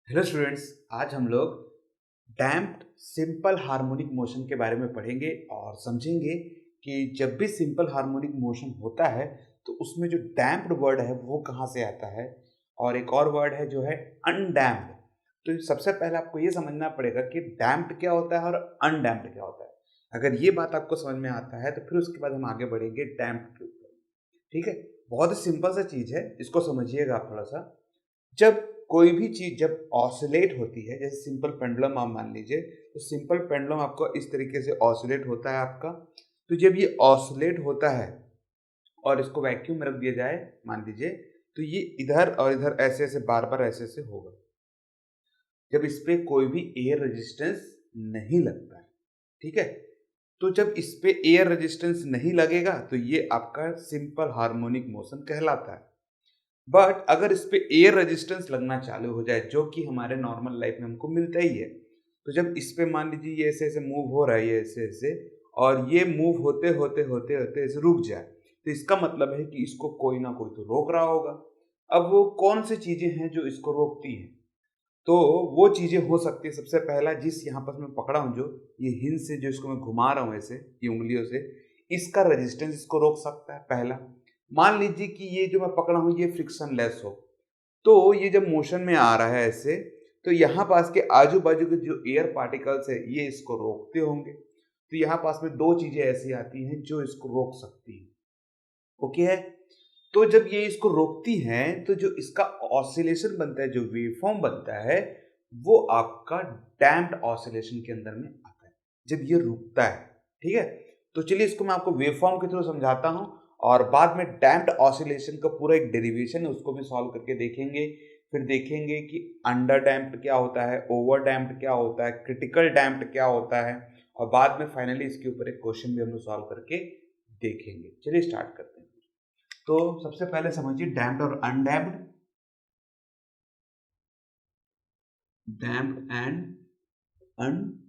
Hello students. आज हम लोग डैम्प्ड सिंपल हार्मोनिक मोशन के बारे में पढ़ेंगे और समझेंगे कि जब भी सिंपल हार्मोनिक मोशन होता है तो उसमें जो डैम्प्ड वर्ड है वो कहाँ से आता है और एक और वर्ड है जो है अनडैम्प्ड। तो सबसे पहले आपको ये समझना पड़ेगा कि डैम्प्ड क्या होता है और अनडैम्प्ड क्या होता है। अगर ये बात आपको समझ में आता है तो फिर उसके बाद हम आगे बढ़ेंगे डैम्प्ड के ऊपर। ठीक है, बहुत ही सिंपल सा चीज़ है, इसको समझिएगा आप थोड़ा सा। जब कोई भी चीज़ जब ऑसिलेट होती है, जैसे सिंपल पेंडुलम आप मान लीजिए, तो सिंपल पेंडुलम आपको इस तरीके से ऑसिलेट होता है आपका। तो जब ये ऑसिलेट होता है और इसको वैक्यूम में रख दिया जाए मान लीजिए, तो ये इधर और इधर ऐसे-ऐसे बार-बार ऐसे-ऐसे होगा। जब इस पे कोई भी एयर रेजिस्टेंस नहीं लगता है, ठीक है? तो जब इस पे एयर रेजिस्टेंस नहीं लगेगा तो ये आपका सिंपल हार्मोनिक मोशन कहलाता है। बट अगर इस पे एयर रेजिस्टेंस लगना चालू हो जाए, जो कि हमारे नॉर्मल लाइफ में हमको मिलता ही है, तो जब इस पे मान लीजिए ये ऐसे-ऐसे मूव हो रहा है, ये ऐसे-ऐसे, और ये मूव होते ऐसे रुक जाए, तो इसका मतलब है कि इसको कोई ना कोई तो रोक रहा होगा। अब वो कौन सी चीज़ें हैं जो इसको रोकती हैं? तो वो चीज़ें हो सकती है, सबसे पहला जिस यहाँ पर मैं पकड़ा हूँ, जो ये हिंज से जो इसको मैं घुमा रहा हूँ ऐसे, ये उँगलियों से, इसका रेजिस्टेंस इसको रोक सकता है पहला। मान लीजिए कि ये जो मैं पकड़ा हूँ ये फ्रिक्शनलेस हो, तो ये जब मोशन में आ रहा है ऐसे, तो यहाँ पास के आजू-बाजू के जो एयर पार्टिकल्स है ये इसको रोकते होंगे। तो यहाँ पास में 2 चीज़ें ऐसी आती हैं जो इसको रोक सकती हैं। ओके है? तो जब ये इसको रोकती हैं, तो जो इसका ऑसिलेशन बनता है, जो वेवफॉर्म बनता है, वो आपका डैम्प्ड ऑसिलेशन के अंदर में आता है, जब ये रुकता है, ठीक है? तो चलिए इसको मैं आपको वेवफॉर्म के थ्रू समझाता हूँ और बाद में डैम्प्ड ऑसिलेशन का पूरा एक डेरिवेशन है, उसको भी सॉल्व करके देखेंगे। फिर देखेंगे कि अंडर डैम्प्ड क्या होता है, ओवर डैम्प्ड क्या होता है, क्रिटिकल डैम्प्ड क्या होता है, और बाद में फाइनली इसके ऊपर एक क्वेश्चन भी हम लोग सॉल्व करके देखेंगे। चलिए स्टार्ट करते हैं। तो सबसे पहले समझिए डैम्प्ड और अनडैम्प्ड। डैम्प्ड एंड अनडैम्प्ड,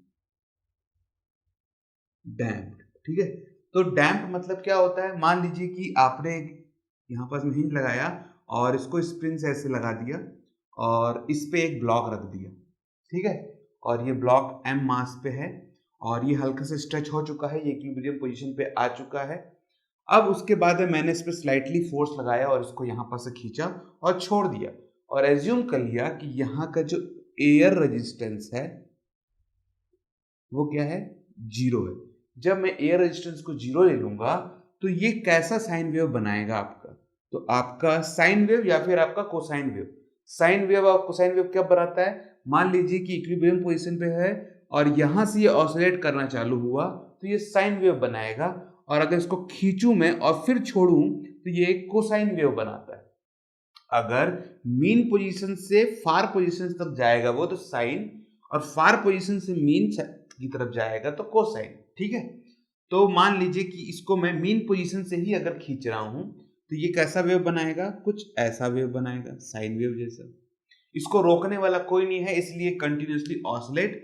ठीक है? तो डैम्प्ड मतलब क्या होता है? मान लीजिए कि आपने यहाँ पास में हिंज लगाया और इसको स्प्रिंग से ऐसे लगा दिया और इस पे एक ब्लॉक रख दिया, ठीक है? और ये ब्लॉक m मास पे है और ये हल्का से स्ट्रेच हो चुका है, ये इक्विलिब्रियम पोजीशन पे आ चुका है। अब उसके बाद में मैंने इस पे स्लाइटली फोर्स लगाया और इसको यहाँ पर से खींचा और छोड़ दिया और एज्यूम कर लिया कि यहाँ का जो एयर रेजिस्टेंस है वो क्या है? जीरो है। जब मैं एयर रेजिस्टेंस को जीरो ले लूंगा तो ये कैसा साइन वेव बनाएगा आपका? तो आपका साइन वेव या फिर आपका कोसाइन वेव। साइन वेव और कोसाइन वेव क्या बनाता है? मान लीजिए कि इक्विलिब्रियम पोजीशन पे है और यहां से ये ऑसिलेट करना चालू हुआ तो ये साइन वेव बनाएगा, और अगर इसको खींचूं मैं और फिर छोड़ूं तो ये एक कोसाइन वेव बनाता है। अगर मीन पोजीशन से फार पोजीशन तक जाएगा वो तो साइन, और फार पोजीशन से मीन की तरफ जाएगा तो कोसाइन, ठीक है? तो मान लीजिए कि इसको मैं मीन पोजीशन से ही अगर खींच रहा हूं तो ये कैसा वेव बनाएगा? कुछ ऐसा वेव बनाएगा, साइन वेव जैसा। इसको रोकने वाला कोई नहीं है, इसलिए कंटिन्यूअसली ऑसिलेट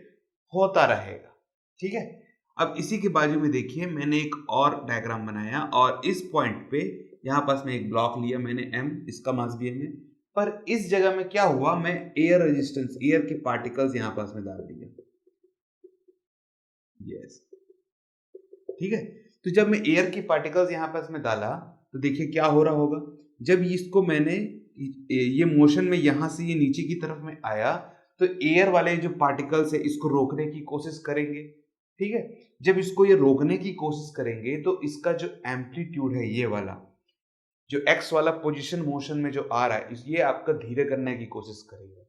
होता रहेगा, ठीक है? अब इसी के बाजू में देखिए मैंने एक और डायग्राम बनाया और इस पॉइंट पे यहाँ पास में एक ब्लॉक लिया मैंने m, इसका मास भी m है, पर इस जगह में क्या हुआ, मैं एयर रेजिस्टेंस, एयर के पार्टिकल्स यहाँ पास में डाल दिया। यस, ठीक है? तो जब मैं एयर के पार्टिकल्स यहाँ पास में डाला तो देखिए क्या हो रहा होगा। जब इसको मैंने ये मोशन में यहाँ से ये नीचे की तरफ में आया तो एयर वाले जो पार्टिकल्स है इसको रोकने की कोशिश करेंगे, ठीक है? जब इसको ये रोकने की कोशिश करेंगे तो इसका जो एम्पलीट्यूड है, ये वाला जो एक्स वाला पोजीशन मोशन में जो आ रहा है, ये आपका धीरे करने की कोशिश करेगा।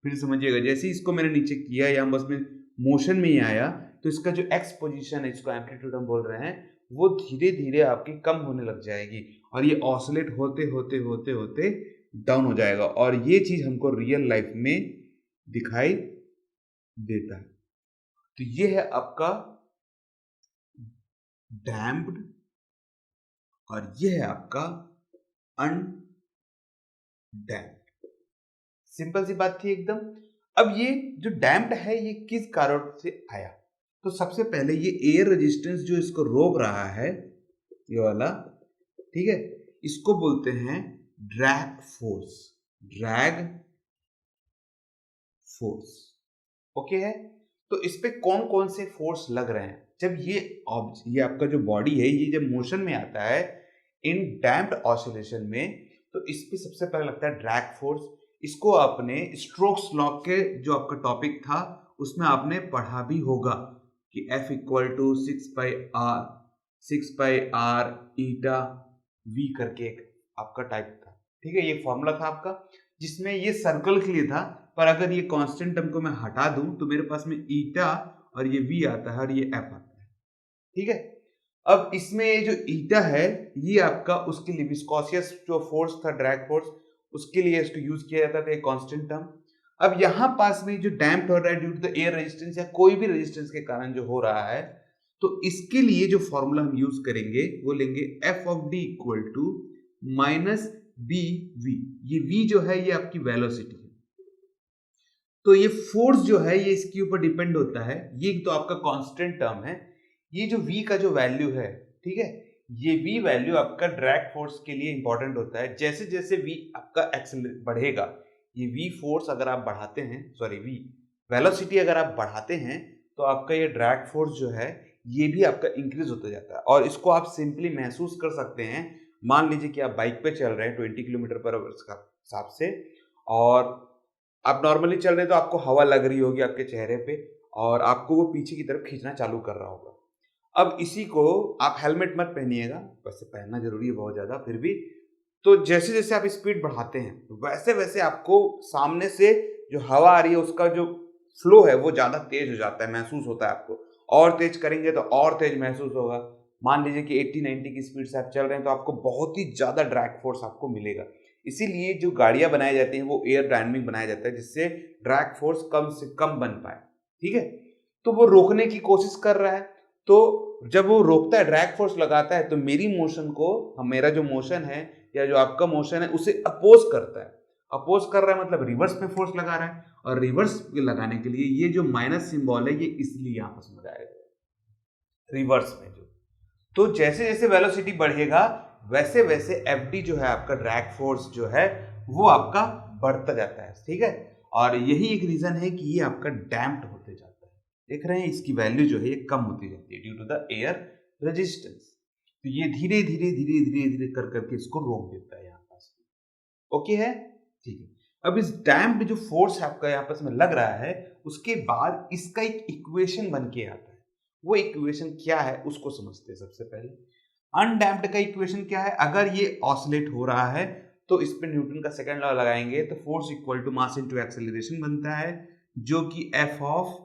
फिर समझिएगा, जैसे ही इसको मैंने नीचे किया या बस में मोशन में ही आया तो इसका जो एक्स पोजीशन है, इसको एम्पलीट्यूड हम बोल रहे हैं, वो धीरे धीरे आपकी कम होने लग जाएगी और ये ऑसिलेट होते होते होते होते डाउन हो जाएगा, और ये चीज हमको रियल लाइफ में दिखाई देता है। तो ये है आपका डैम्प्ड और ये है आपका अनडैम्प्ड। सिंपल सी बात थी एकदम। अब ये जो डैम्प्ड है ये किस कारण से आया? तो सबसे पहले ये एयर रेजिस्टेंस जो इसको रोक रहा है, ये वाला, ठीक है, इसको बोलते हैं drag force. Drag force. Okay है, तो इस पे कौन कौन से फोर्स लग रहे हैं? जब ये आपका जो बॉडी है ये जब मोशन में आता है इन डैम्प्ड ऑसिलेशन में, तो इस पे सबसे पहले लगता है ड्रैग फोर्स। इसको आपने स्ट्रोक्स लॉ के जो आपका टॉपिक था उसमें आपने पढ़ा भी होगा कि F equal to 6 pi R eta V करके एक आपका टाइप था। ठीक है, ये फॉर्मूला था आपका जिसमें ये सर्कल के लिए था, पर अगर ये कांस्टेंट टर्म को मैं हटा दूं तो मेरे पास में ईटा और ये V आता है और ये F आता है। ठीक है, अब इसमें ये जो ईटा है ये आपका उसके लिए विस्कोसियस जो फोर्स था ड्रैग फोर्स उसके लिए इसको यूज किया जाता था एक कांस्टेंट टर्म। अब यहाँ पास में जो डैम्प्ड हो रहा है due to the air resistance या कोई भी रेजिस्टेंस के कारण जो हो रहा है, तो इसके लिए जो फॉर्मूला हम यूज करेंगे वो लेंगे F of D equal to minus B V. ये v जो है ये आपकी वेलोसिटी है, तो ये फोर्स जो है ये इसके ऊपर डिपेंड होता है। ये तो आपका कांस्टेंट टर्म है। ये जो v का जो वैल्यू है, ठीक है, ये v वैल्यू आपका ड्रैग फोर्स के लिए इंपॉर्टेंट होता है। जैसे जैसे v आपका एक्सेलरेट बढ़ेगा, ये v फोर्स अगर आप बढ़ाते हैं, सॉरी v वेलोसिटी अगर आप बढ़ाते हैं, तो आपका ये ड्रैग फोर्स जो है ये भी आपका इंक्रीज होता जाता है। और इसको आप सिंपली महसूस कर सकते हैं। मान लीजिए कि आप बाइक पे चल रहे हैं 20 किलोमीटर पर आवर का हिसाब से, और आप नॉर्मली चल रहे हैं तो आपको हवा लग रही होगी आपके चेहरे पे और आपको वो पीछे की तरफ खींचना चालू कर रहा होगा। अब इसी को आप हेलमेट मत पहनिएगा, वैसे पहनना जरूरी है बहुत ज्यादा, फिर भी तो जैसे जैसे आप स्पीड बढ़ाते हैं वैसे वैसे आपको सामने से जो हवा आ रही है उसका जो फ्लो है वो ज्यादा तेज हो जाता है, महसूस होता है आपको। और तेज करेंगे तो और तेज महसूस होगा। मान लीजिए कि 80-90 की स्पीड से आप चल रहे हैं तो आपको बहुत ही ज्यादा ड्रैग फोर्स आपको मिलेगा। इसीलिए जो गाड़ियां बनाई जाती हैं वो एयर डायनामिक बनाया जाता है जिससे ड्रैग फोर्स कम से कम बन पाए। ठीक है, तो वो रोकने की कोशिश कर रहा है, तो जब वो रोकता है ड्रैग फोर्स लगाता है तो मेरी मोशन को, मेरा जो मोशन है या जो आपका मोशन है उसे अपोज करता है। अपोज कर रहा है मतलब रिवर्स में फोर्स लगा रहा है, और रिवर्स लगाने के लिए ये जो माइनस सिंबल है ये इसलिए यहां पर समझाया गया रिवर्स में। जो तो जैसे जैसे वेलोसिटी बढ़ेगा वैसे वैसे एफ डी जो है आपका ड्रैग फोर्स जो है वो आपका बढ़ता जाता है। ठीक है, और यही एक रीजन है कि ये आपका डैम्प्ड होते जाता है। देख रहे हैं इसकी वैल्यू जो है ये कम होती जाती है due to the air resistance. तो ये धीरे धीरे धीरे धीरे धीरे कर करके इसको रोक देता है यहाँ पास। ओके है, ठीक है। अब इस डैम्प्ड जो फोर्स आपका यहाँ पास में लग रहा है उसके बाद इसका एक इक्वेशन बन के आता है। वो इक्वेशन क्या है उसको समझते हैं सबसे पहले। अनडैम्प्ड का इक्वेशन क्या है? अगर ये ऑसिलेट हो रहा है तो इस पे न्यूटन का सेकंड लॉ लगाएंगे तो force equal to mass into acceleration बनता है, जो कि एफ ऑफ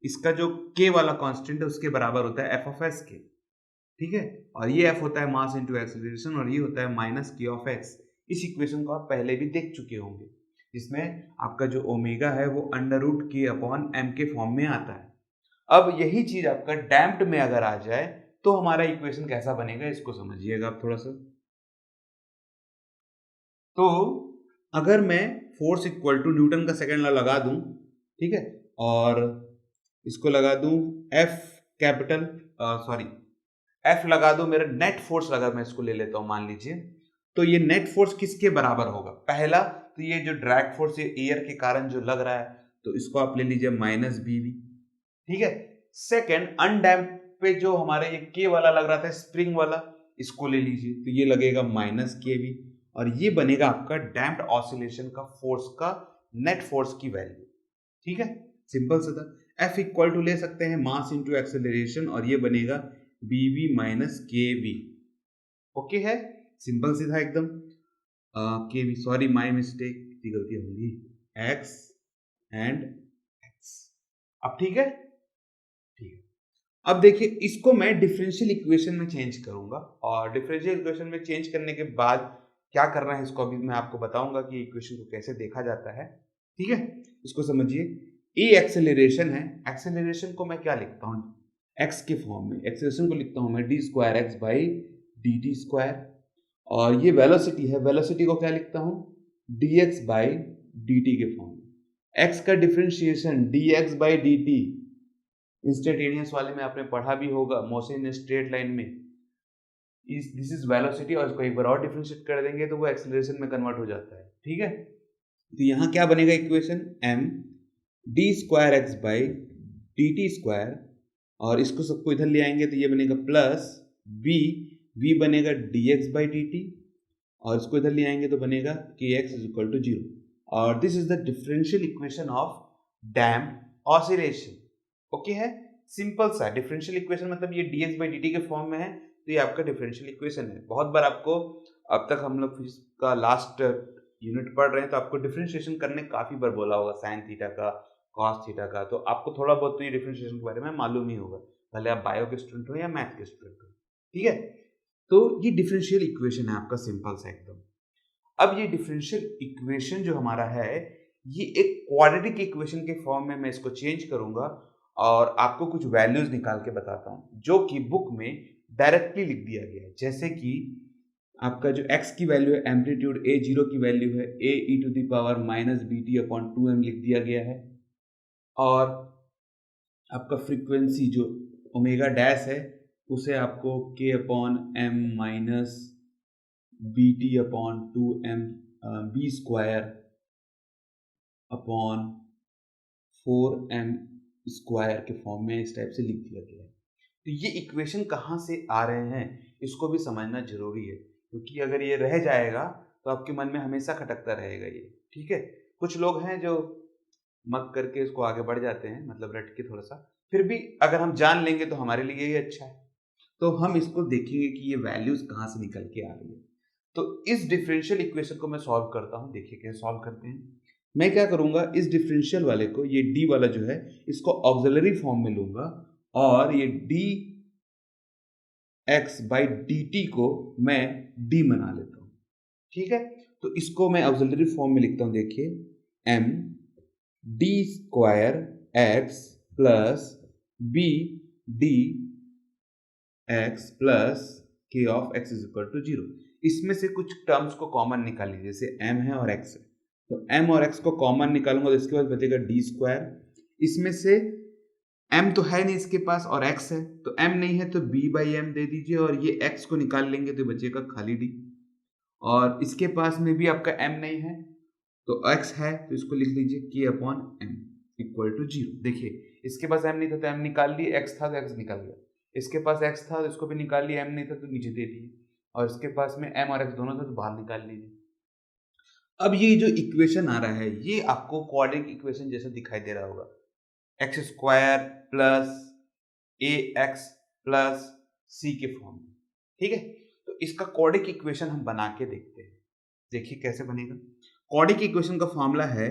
इसका जो के वाला कांस्टेंट है उसके बराबर होता है एफ ऑफ एस के। ठीक है, और ये एफ होता है मास इनटू एक्सेलरेशन और ये होता है माइनस के ऑफ एक्स। इस इक्वेशन को आप पहले भी देख चुके होंगे, जिसमें आपका जो ओमेगा है वो अंडर रूट के अपॉन एम के फॉर्म में आता है। अब यही चीज आपका डैम्प्ड में अगर आ जाए तो हमारा इक्वेशन कैसा बनेगा इसको समझिएगा आप थोड़ा सा। तो अगर मैं फोर्स इक्वल टू न्यूटन का सेकंड लॉ लगा दूं, ठीक है, और इसको लगा दूं एफ कैपिटल, सॉरी एफ लगा दूं, मेरा नेट फोर्स अगर मैं इसको ले लेता हूं मान लीजिए, तो ये नेट फोर्स किसके बराबर होगा? पहला तो ये जो ड्रैग फोर्स एयर के कारण जो लग रहा है तो इसको आप ले लीजिए माइनस बीवी। ठीक है, सेकंड अनडैम्प पे जो हमारे ये के वाला लग रहा था स्प्रिंग वाला, इसको ले लीजिए तो ये लगेगा माइनस के वी, और ये बनेगा आपका डैम्प्ड ऑसिलेशन का फोर्स का नेट फोर्स की वैल्यू। ठीक है, सिंपल सा था। एफ इक्वल टू ले सकते हैं मास इंटू एक्सेलरेशन और ये बनेगा बीवी माइनस के वी। ओके है, सिंपल सी था एकदम। के वी, सॉरी माई मिस्टेक, इतनी गलती होगी, एक्स एंड एक्स। अब ठीक है, ठीक है। अब देखिए इसको मैं डिफरेंशियल इक्वेशन में चेंज करूंगा, और डिफरेंशियल इक्वेशन में चेंज करने के बाद क्या करना है इसको अभी मैं आपको बताऊंगा कि इक्वेशन को कैसे देखा जाता है। ठीक है, इसको समझिए। ए एक्सेलरेशन है, एक्सेलरेशन को मैं क्या लिखता हूँ एक्स के फॉर्म में, एक्सेलरेशन को लिखता हूँ मैं D square x by D T square, और ये वेलोसिटी है, वेलोसिटी को क्या लिखता हूँ D x by D T के फॉर्म में। एक्स का differentiation D x by D T instantaneous वाले में आपने पढ़ा भी होगा, मोशन इन स्ट्रेट लाइन में दिस इज वेलोसिटी, और इसको एक बार और डिफरेंशिएट कर देंगे तो वो एक्सेलरेशन में कन्वर्ट हो जाता है। ठीक है, तो यहाँ क्या बनेगा equation m d square x by D T square, और इसको सबको इधर ले आएंगे तो ये बनेगा प्लस वी बनेगा D x by D T, और इसको इधर ले आएंगे तो बनेगा के एक्स इज इक्वल टू 0। और this is the differential equation of damped oscillation. Okay है, सिंपल सा डिफरेंशियल इक्वेशन, मतलब ये dx बाई dt के फॉर्म में है तो ये आपका डिफरेंशियल इक्वेशन है। बहुत बार आपको, अब तक हम लोग फिजिक्स का लास्ट यूनिट पढ़ रहे हैं तो आपको डिफरेंशिएशन करने काफी बार बोला होगा, साइन थीटा का, कॉस थीटा का, तो आपको थोड़ा बहुत तो ये डिफरेंशिएशन के बारे में मालूम ही होगा, भले आप बायो के स्टूडेंट हो या मैथ के स्टूडेंट हो। ठीक है, तो ये डिफरेंशियल इक्वेशन है आपका, सिंपल सा एकदम। अब ये डिफरेंशियल इक्वेशन जो हमारा है ये एक क्वाड्रेटिक इक्वेशन के फॉर्म में मैं इसको चेंज करूंगा और आपको कुछ वैल्यूज निकाल के बताता हूं जो कि बुक में डायरेक्टली लिख दिया गया है। जैसे कि आपका जो x की वैल्यू है, एम्पलीट्यूड a0 की वैल्यू है a e to the power minus B T upon 2m लिख दिया गया है, और आपका फ्रीक्वेंसी जो ओमेगा डैश है उसे आपको k upon m minus B T upon 2m B square upon 4m square के फॉर्म में इस टाइप से लिख दिया गया है। तो ये इक्वेशन कहाँ से आ रहे हैं इसको भी समझना जरूरी है, क्योंकि अगर ये रह जाएगा तो आपके मन में हमेशा खटकता रहेगा ये। ठीक है, कुछ लोग हैं जो मग करके इसको आगे बढ़ जाते हैं, मतलब रट के थोड़ा सा, फिर भी अगर हम जान लेंगे तो हमारे लिए ही अच्छा है। तो हम इसको देखेंगे कि ये वैल्यूज कहाँ से निकल के आ रही है। तो इस डिफरेंशियल इक्वेशन को मैं सॉल्व करता हूँ, देखिए कैसे सॉल्व करते हैं। मैं क्या करूंगा, इस डिफरेंशियल वाले को, ये d वाला जो है इसको ऑक्सिलरी फॉर्म में लूंगा, और ये D x by D T को मैं d बना लेता हूं। ठीक है, तो इसको मैं ऑक्सिलरी फॉर्म में लिखता हूं, देखिए m d square x plus b d x plus k of x is equal to 0। इसमें से कुछ टर्म्स को कॉमन निकाल लीजिए, जैसे m है और x है, तो m और x को कॉमन निकालूंगा तो इसके बाद बचेगा डी स्क्वायर। इसमें से m तो है नहीं इसके पास और x है, तो m नहीं है तो b बाई एम दे दीजिए, और ये x को निकाल लेंगे तो बचेगा खाली d, और इसके पास में भी आपका m नहीं है तो x है तो इसको लिख लीजिए k upon m equal to 0। देखिए इसके पास m नहीं था तो m निकाल लिए, x था तो x निकाल गया, इसके पास x था तो इसको भी निकाल लिया, m नहीं था तो नीचे दे दिए, और इसके पास में m और x दोनों था तो बाहर निकाल लीजिए। अब ये जो इक्वेशन आ रहा है ये आपको क्वाड्रेटिक इक्वेशन जैसा दिखाई दे रहा होगा, एक्स स्क्वायर प्लस ए एक्स प्लस सी के फॉर्म में। ठीक है, तो इसका क्वाड्रेटिक इक्वेशन हम बना के देखते हैं, देखिए कैसे बनेगा। क्वाड्रेटिक इक्वेशन का फॉर्मूला है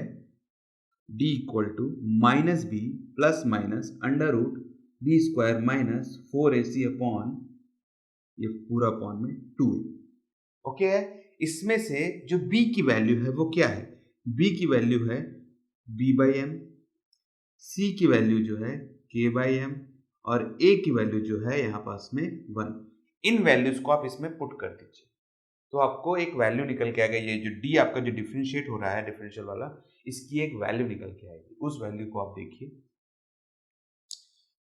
d equal to minus B plus minus under root B square minus 4ac upon ये पूरा अपॉन में 2a। ओके है, इसमें से जो b की वैल्यू है वो क्या है, b की वैल्यू है b बाई एम, c की वैल्यू जो है k बाई एम, और a की वैल्यू जो है यहाँ पास में 1। इन वैल्यूज को आप इसमें पुट कर दीजिए तो आपको एक वैल्यू निकल के आएगा। ये जो d आपका जो डिफरेंशिएट हो रहा है डिफरेंशियल वाला, इसकी एक वैल्यू निकल के आएगी, उस वैल्यू को आप देखिए।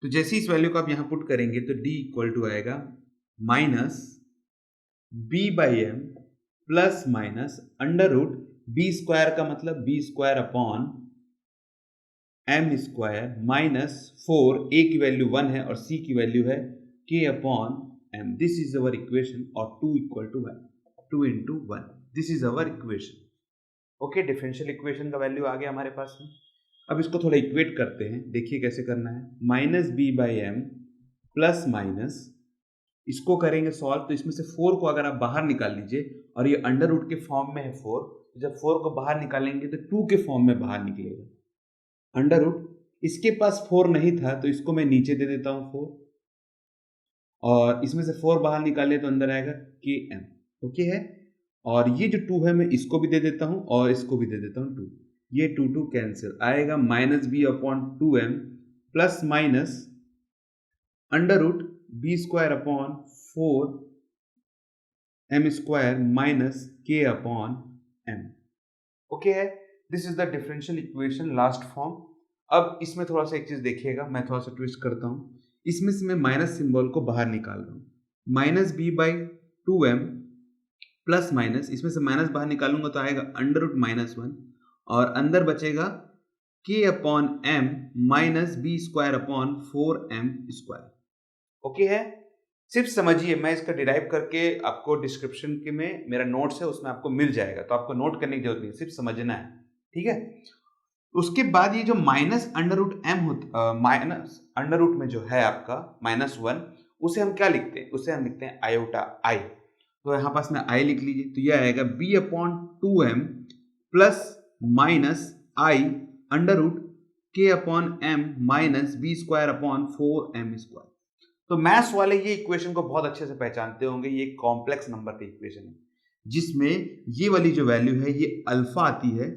तो जैसे इस वैल्यू को आप यहाँ पुट करेंगे तो d इक्वल टू आएगा minus b by M plus minus under root B square का मतलब B square upon M square minus 4, A की वैल्यू 1 है और सी की वैल्यू है k upon m। This is our equation, और 2 equal to 1, 2 into 1, this is our equation. Okay, differential equation का value आ गया हमारे पास में। अब इसको थोड़ा इक्वेट करते हैं, देखिए कैसे करना है। Minus B by M plus minus, इसको करेंगे सॉल्व तो इसमें से 4 को अगर आप बाहर निकाल लीजिए, और ये अंडर रूट के फॉर्म में है 4, तो जब 4 को बाहर निकालेंगे तो 2 के फॉर्म में बाहर निकलेगा अंडर रूट। इसके पास 4 नहीं था तो इसको मैं नीचे दे देता हूँ 4, और इसमें से 4 बाहर निकाले तो अंदर आएगा के एम। ओके है, और ये जो 2 है मैं इसको भी दे देता हूँ और इसको भी दे देता हूँ 2, ये 2 2 कैंसिल आएगा, minus b upon 2m plus minus under root B square upon 4m square minus k upon m। Okay है, this is the differential equation last form. अब इसमें थोड़ा सा एक चीज देखिएगा, मैं थोड़ा सा ट्विस्ट करता हूँ, इसमें से मैं माइनस सिंबल को बाहर निकाल रहा हूँ, minus B by 2m plus minus, इसमें से माइनस बाहर निकालूंगा तो आएगा अंडर रूट माइनस 1, और अंदर बचेगा k upon m minus B square upon 4m square. Okay है, सिर्फ समझिए, मैं इसका डिराइव करके आपको डिस्क्रिप्शन के में मेरा नोट्स है उसमें आपको मिल जाएगा, तो आपको नोट करने की जरूरत नहीं, सिर्फ समझना है। ठीक है, उसके बाद ये जो माइनस अंडर रूट एम होता, माइनस अंडर रूट में जो है आपका -1, उसे हम क्या लिखते हैं, उसे हम लिखते हैं आयोटा आई। तो यहाँ पास में आई लिख लीजिए, तो ये आएगा b upon 2m plus minus i under root k upon m minus B square upon 4m square. तो मैथ्स वाले ये इक्वेशन को बहुत अच्छे से पहचानते होंगे, ये कॉम्प्लेक्स नंबर की इक्वेशन है जिसमें ये वाली जो वैल्यू है ये अल्फा आती है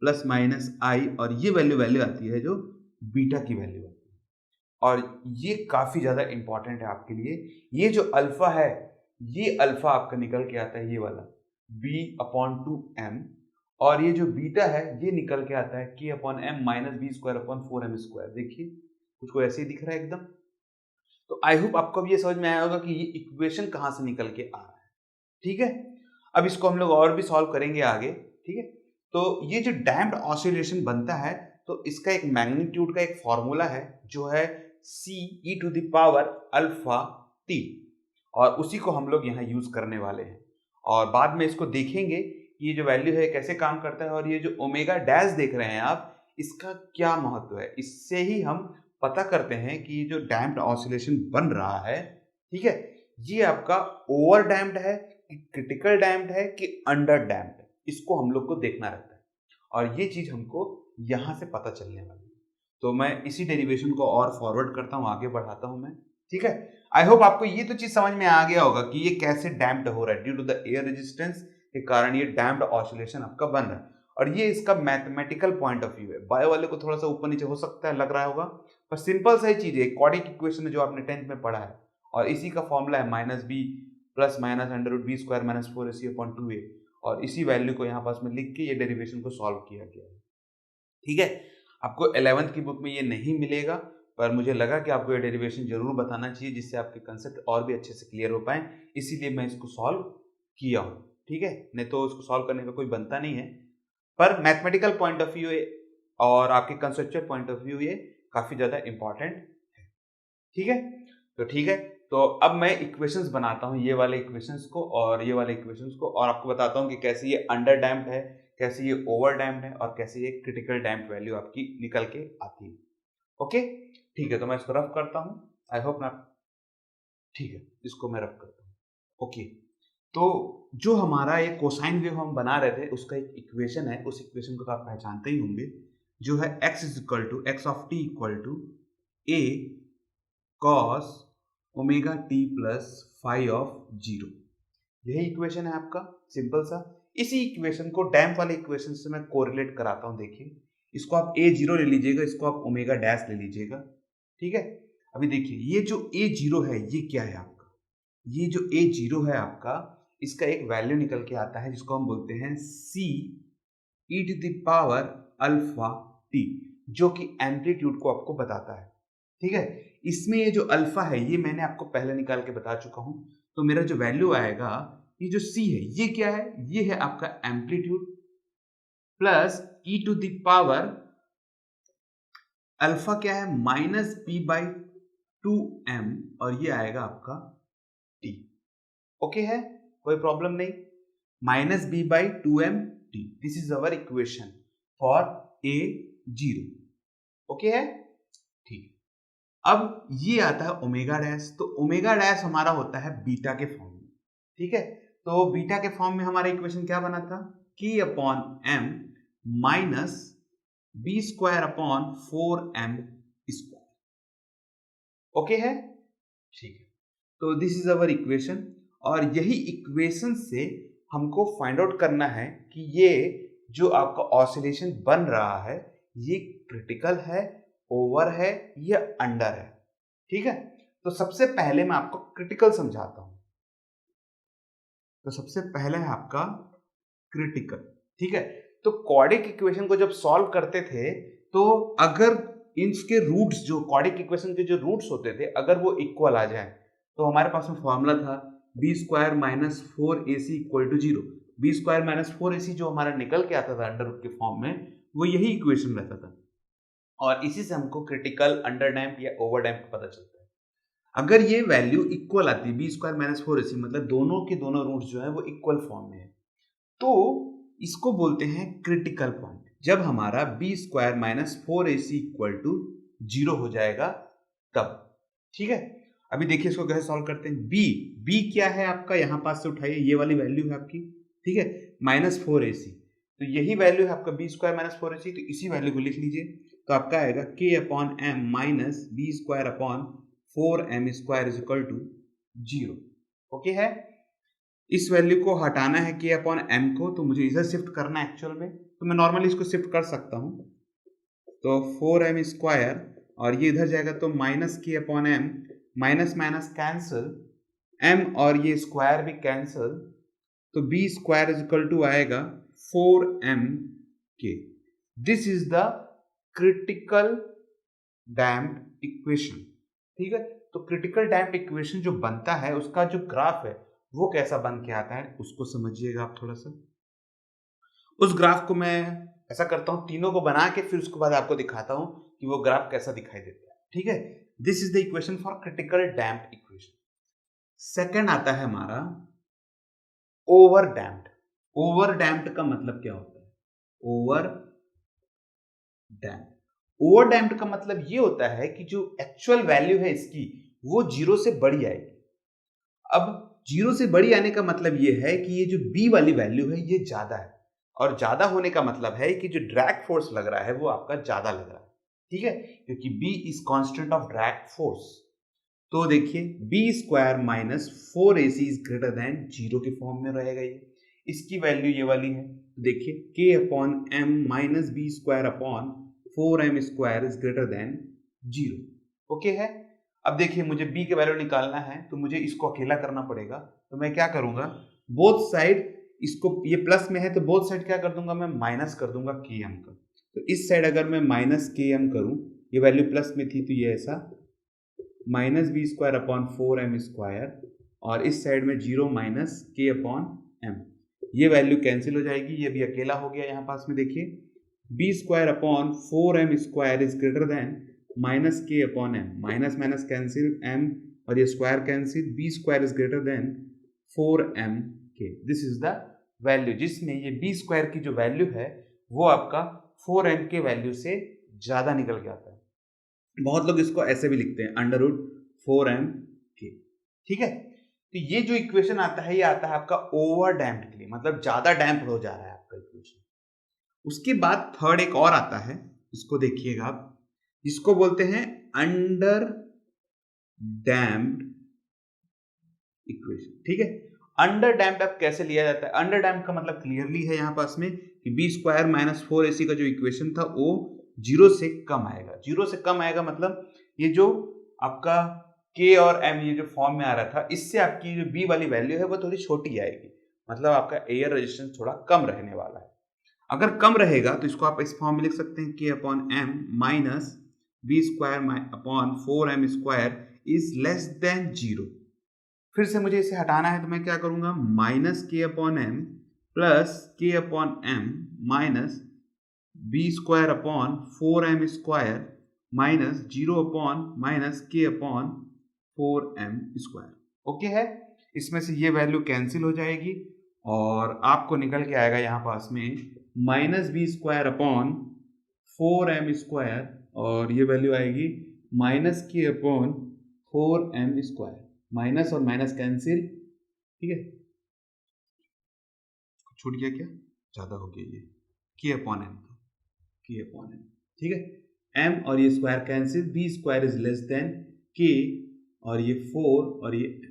प्लस माइनस आई, और ये वैल्यू आती है जो बीटा की वैल्यू आती है। और ये काफी ज्यादा इंपॉर्टेंट है आपके लिए। ये जो अल्फा है, ये अल्फा आपका निकल के आता है ये वाला b अपॉन 2m, और ये जो बीटा है ये निकल के आता है k upon m minus B square upon 4m square. देखिए कुछ को ऐसे ही दिख रहा है एकदम। तो आई होप आपको अब ये समझ में आया होगा कि ये इक्वेशन कहां से निकल के आ रहा है। ठीक है, अब इसको हम लोग और भी सॉल्व करेंगे आगे। ठीक है, तो ये जो डैम्प्ड ऑसिलेशन बनता है, तो इसका एक मैग्नीट्यूड का एक फॉर्मूला है जो है c e to the power alpha t, और उसी को हम लोग यहाँ यूज करने वाले हैं। और बाद में इसको देखेंगे कि ये जो वैल्यू है कैसे काम करता है, और ये जो ओमेगा डैश देख रहे हैं आप, इसका क्या महत्व है। इससे ही हम पता करते हैं कि ये जो डैम्प्ड ऑसिलेशन बन रहा है, ठीक है, ये आपका ओवर डैम्प्ड है कि क्रिटिकल डैम्प्ड है कि अंडर डैम्प्ड है, इसको हम लोग को देखना रहता है। और ये चीज हमको यहां से पता चलने वाली है। तो मैं इसी डेरिवेशन को और फॉरवर्ड करता हूं, आगे बढ़ाता हूं मैं। ठीक है, आई होप आपको ये तो चीज समझ में आ गया होगा कि ये कैसे डैम्प्ड हो रहा है। Due to the air resistance के कारण ये डैम्प्ड ऑसिलेशन आपका बन रहा है, और ये इसका मैथमेटिकल पॉइंट ऑफ व्यू है। बायो वाले को थोड़ा सा ऊपर नीचे हो सकता है लग रहा होगा, पर सिंपल सा ही चीज है, क्वाड्रेटिक इक्वेशन जो आपने 10th में पढ़ा है, और इसी का फॉर्मूला है minus B plus minus under root B square minus 4ac upon 2a, और इसी वैल्यू को यहाँ पास में लिख के ये डेरिवेशन को सॉल्व किया गया है। ठीक है, आपको 11th की बुक में ये नहीं मिलेगा, पर मुझे लगा कि आपको ये डेरिवेशन जरूर बताना चाहिए जिससे आपके कंसेप्ट और भी अच्छे से क्लियर हो पाए, इसीलिए मैं इसको सॉल्व किया हूँ। ठीक है, नहीं तो इसको सॉल्व करने का कोई बनता नहीं है, पर मैथमेटिकल पॉइंट ऑफ व्यू और आपके कंसेप्चुअल पॉइंट ऑफ व्यू ये काफी ज्यादा इंपॉर्टेंट है। ठीक है, तो ठीक है, तो अब मैं इक्वेशंस बनाता हूँ, ये वाले इक्वेशंस को और ये वाले इक्वेशंस को, और आपको बताता हूँ कि कैसे ये अंडर डैम्प्ड है, कैसे ये ओवर डैम्प्ड है, और कैसे ये क्रिटिकल डैम्प्ड वैल्यू आपकी निकल के आती है। ओके, ठीक है, तो मैं इसको रफ करता हूँ। आई होप ना, ठीक है, इसको मैं रफ करता हूँ। ओके, तो जो हमारा ये कोसाइन वेव हम बना रहे थे उसका एक इक्वेशन है, उस इक्वेशन को तो आप पहचानते ही होंगे, जो है x of t equal to a cos omega t plus phi of 0। यही इक्वेशन है आपका, सिंपल सा। इसी इक्वेशन को डैम्प वाले इक्वेशन से मैं कोरिलेट कराता हूं। देखिए, इसको आप a0 ले लीजिएगा, इसको आप ओमेगा डैश ले लीजिएगा। ठीक है, अभी देखिए ये जो a0 है ये क्या है आपका, ये जो a0 है आपका, इसका एक वैल्यू निकल के आता है जिसको हम बोलते हैं c e to the power alpha t, जो कि एम्पलीट्यूड को आपको बताता है। ठीक है, इसमें ये जो अल्फा है ये मैंने आपको पहले निकाल के बता चुका हूं। तो मेरा जो वैल्यू आएगा, ये जो c है ये क्या है, ये है आपका amplitude plus e to the power alpha क्या है, माइनस b बाई 2m, और ये आएगा आपका t। ओके है, कोई प्रॉब्लम नहीं, minus b by 2m t, this is our equation for a0। Okay है, ठीक। अब ये आता है ओमेगा डैश, तो ओमेगा डैश हमारा होता है बीटा के फॉर्म में। ठीक है, तो बीटा के फॉर्म में हमारा इक्वेशन क्या बना था, k upon m minus B square upon 4m square. Okay है, ठीक है, तो दिस इज अवर इक्वेशन, और यही इक्वेशन से हमको फाइंड आउट करना है कि ये जो आपका ऑसिलेशन बन रहा है ये क्रिटिकल है, ओवर है या अंडर है। ठीक है, तो सबसे पहले मैं आपको क्रिटिकल समझाता हूं। तो सबसे पहले है आपका क्रिटिकल। ठीक है, तो क्वाड्रेटिक इक्वेशन को जब सॉल्व करते थे, तो अगर इनके रूट्स, जो क्वाड्रेटिक इक्वेशन के जो रूट्स होते थे, अगर वो इक्वल आ जाए, तो हमारे पास में फॉर्मूला था B square minus 4ac equal to 0। B square minus 4ac जो हमारा निकल के आता था अंडर रूट के फॉर्म में, वो यही इक्वेशन रहता था। और इसी से हमको क्रिटिकल, अंडर डैम्प या ओवर डैम्प पता चलता है। अगर ये वैल्यू इक्वल आती है, बी स्क्वायर माइनस 4ac, मतलब दोनों के दोनों रूट्स जो है वो इक्वल फॉर्म में है, तो इसको बोलते हैं क्रिटिकल पॉइंट। जब हमारा B square minus 4ac equal to 0 हो जाएगा तब। ठीक है, अभी देखिए इसको कैसे सॉल्व करते हैं। बी क्या है आपका, यहां पास से उठाइए, ये वाली वैल्यू है आपकी, ठीक है, माइनस 4ac, तो यही वैल्यू है आपका बी स्क्वायर माइनस 4ac, तो इसी वैल्यू को लिख लीजिए। तो आपका आएगा k upon M minus B square upon 4m square is equal to 0। Okay है, इस वैल्यू को हटाना है k अपॉन m को, तो मुझे इधर शिफ्ट करना है एक्चुअल में, तो मैं नॉर्मली इसको शिफ्ट कर सकता हूं। तो 4m स्क्वायर और ये इधर जाएगा तो minus k upon m, minus minus cancel, m और ये स्क्वायर भी कैंसिल, तो b square is equal to आएगा 4mk। This is the critical damped equation. ठीक है, तो क्रिटिकल डैम्प्ड इक्वेशन जो बनता है उसका जो ग्राफ है वो कैसा बन के आता है उसको समझिएगा आप थोड़ा सा। उस ग्राफ को मैं ऐसा करता हूं, तीनों को बना के फिर उसके बाद आपको दिखाता हूं कि वो ग्राफ कैसा दिखाई देता है। ठीक है, this is the equation for critical damped equation. Second आता है हमारा ओवर डैम्प्ड। ओवर डैम्प्ड का मतलब क्या होता है? ओवर डैम्प्ड, ओवर डैम्प्ड का मतलब ये होता है कि जो एक्चुअल वैल्यू है इसकी वो 0 से बड़ी आएगी। अब 0 से बड़ी आने का मतलब ये है कि ये जो b वाली वैल्यू है ये ज्यादा है, और ज्यादा होने का मतलब है कि जो ड्रैग फोर्स लग रहा है वो आपका ज्यादा लग रहा है। ठीक है, क्योंकि b is constant of drag force. तो देखिए B square minus 4ac is greater than 0 के फॉर्म में रहेगा ये, इसकी वैल्यू ये वाली है। देखिए k upon m minus B square upon 4m square is greater than 0। Okay है, अब देखिए मुझे b के वैल्यू निकालना है तो मुझे इसको अकेला करना पड़ेगा। तो मैं क्या करूंगा, बोथ साइड, इसको ये प्लस में है तो बोथ साइड क्या कर दूंगा, मैं माइनस कर दूंगा km का। तो इस साइड अगर मैं माइनस km करूं, ये वैल्यू प्लस में थी तो ये ऐसा minus B square upon 4m square, और इस साइड में 0 माइनस k अपॉन m, ये वैल्यू कैंसिल हो जाएगी, ये भी अकेला हो गया यहाँ पास में। देखिए B square upon 4m square is greater than minus k upon m, minus minus cancel, m और ये square cancel, B square is greater than 4mk। This is the value जिसमें ये बी स्क्वायर की जो वैल्यू है वो आपका 4m के वैल्यू से ज्यादा निकल के आता है। बहुत लोग इसको ऐसे भी लिखते हैं अंडर रूट 4mk। ठीक है, तो ये जो इक्वेशन आता है ये आता है आपका ओवर डैम्प्ड के लिए, मतलब ज्यादा डैम्प हो जा रहा है आपका इक्वेशन। उसके बाद थर्ड एक और आता है, इसको देखिएगा आप, इसको बोलते हैं अंडर डैम्प्ड इक्वेशन। ठीक है, अंडर डैम्प्ड अब कैसे लिया जाता है? अंडर डैम्प्ड का मतलब क्लियरली है यहाँ पास में कि बी स्क्वायर माइनस 4ac का जो इक्वेशन था वो 0 से कम आएगा। 0 से कम आएगा मतलब ये जो आपका k और m ये जो फॉर्म में आ रहा था, इससे आपकी जो b वाली वैल्यू है वो थोड़ी छोटी आएगी, मतलब आपका एयर रेजिस्टेंस थोड़ा कम रहने वाला है। अगर कम रहेगा तो इसको आप इस फॉर्म में लिख सकते हैं k upon m minus B square upon 4m square is less than 0। फिर से मुझे इसे हटाना है तो मैं क्या करूंगा, minus K upon M plus K upon M minus B square upon 4m square minus 0 upon minus K upon 4m square. Okay है, इसमें से ये वैल्यू कैंसिल हो जाएगी और आपको निकल के आएगा यहाँ पास में minus B square upon 4m square, और ये वैल्यू आएगी minus K upon 4m square, minus और माइनस कैंसिल। ठीक है, छूट गया क्या, ज्यादा हो गया ये K upon M, K upon M. ठीक है, एम और ये square cancel, B square is less than K और ये 4 और ये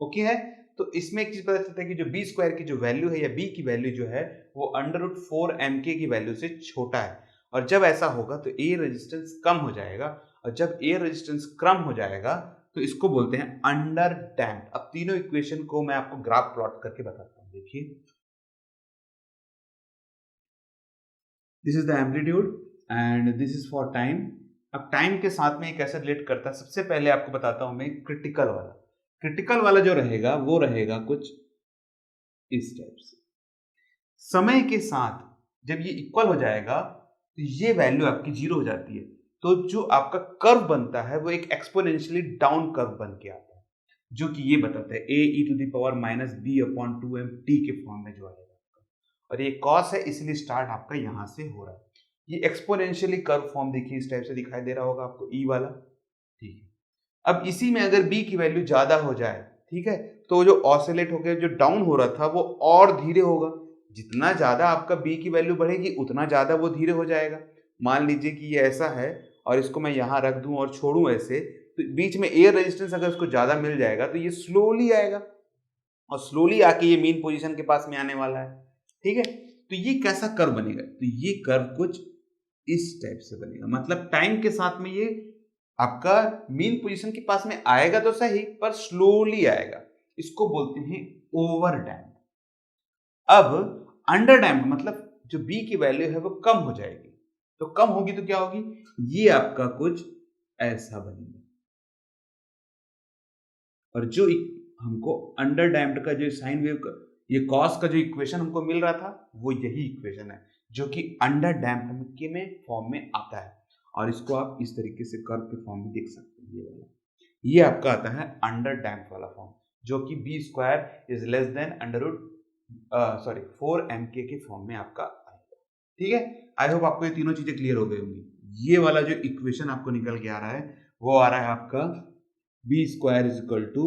ओके है। तो इसमें एक चीज पता चलता है कि जो बी स्क्वायर की जो वैल्यू है या बी की वैल्यू जो है वो अंडर रूट 4mk की वैल्यू से छोटा है, और जब ऐसा होगा तो एयर रेजिस्टेंस कम हो जाएगा, और जब एयर रेजिस्टेंस कम हो जाएगा तो इसको बोलते हैं अंडर डैम्प्ड। अब तीनों इक्वेशन को मैं आपको ग्राफ प्लॉट करके बताता हूं। देखिए this is the amplitude and this is for time. अब टाइम के साथ में ये कैसे रिलेट करता है, सबसे पहले आपको बताता हूं मैं क्रिटिकल वाला। क्रिटिकल वाला जो रहेगा वो रहेगा कुछ इस टाइप से। समय के साथ जब ये इक्वल हो जाएगा तो ये वैल्यू आपकी 0 हो जाती है। तो जो आपका कर्व बनता है वो एक एक्सपोनेंशियली डाउन कर्व बन के आता है, जो कि ये बताता है ae⁻b/2m t के फॉर्म में जो आएगा आपका। और ये कॉस है, इसलिए स्टार्ट आपका यहाँ से हो रहा है। ये एक्सपोनेंशियली कर्व फॉर्म देखिए इस टाइप से दिखाई दे रहा होगा आपको, ई वाला। ठीक है, अब इसी में अगर b की वैल्यू ज्यादा हो जाए, ठीक है, तो जो ऑसिलेट होकर जो डाउन हो रहा था वो और धीरे होगा। जितना ज्यादा आपका b की वैल्यू बढ़ेगी उतना ज्यादा वो धीरे हो जाएगा। मान लीजिए कि ये ऐसा है और इसको मैं यहाँ रख दूं और छोड़ूं ऐसे, तो बीच में एयर रेजिस्टेंस अगर इसको ज्यादा मिल जाएगा तो ये स्लोली आएगा और स्लोली आके ये मीन पोजीशन के पास में आने वाला है। ठीक है, तो ये कैसा कर्व बनेगा? तो ये कर्व कुछ इस टाइप से बनेगा, मतलब टाइम के साथ में ये आपका मीन पोजीशन के पास में आएगा तो सही, पर स्लोली आएगा। इसको बोलते हैं ओवर डैम्प। अब अंडर डैम्प मतलब जो बी की वैल्यू है वो कम हो जाएगी। तो कम होगी तो क्या होगी? ये आपका कुछ ऐसा बनेगा। और जो हमको अंडर डैम्प्ड का जो साइन वेव का ये कॉस का जो इक्वेशन हमको मिल रहा था वो यही इक्वेशन है, जो कि अंडर डैम्प्ड के में फॉर्म में आता है। और इसको आप इस तरीके से कर्व के फॉर्म में देख सकते हैं। ये वाला ये आपका आता है अंडर डैम्प वाला फॉर्म, जो कि b² is less than under root 4mk के फॉर्म में आपका आएगा। ठीक है, आई होप आपको ये तीनों चीजें क्लियर हो गई होंगी। ये वाला जो इक्वेशन आपको निकल के आ रहा है वो आ रहा है आपका b² is equal to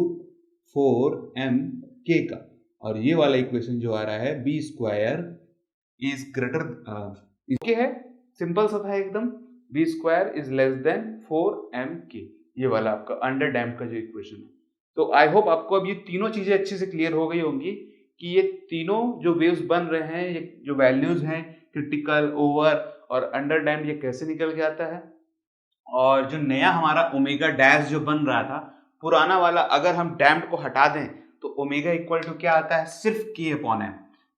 4mk का, और ये वाला इक्वेशन जो आ रहा है b² इज ग्रेटर इसके है, सिंपल सा था एकदम, b² is less then 4mk, ये वाला आपका अंडर डैम्प का जो इक्वेशन है। तो आई होप आपको अब ये तीनों चीजें अच्छे से क्लियर हो गई होंगी कि ये तीनों जो वेव्स बन रहे हैं, ये जो वैल्यूज हैं क्रिटिकल, ओवर और अंडर डैम्प, ये कैसे निकल के आता है। और जो नया हमारा ओमेगा डैश जो बन रहा था, पुराना वाला, अगर हम डैम्प को हटा दें तो ओमेगा इक्वल टू क्या आता है? सिर्फ k/m।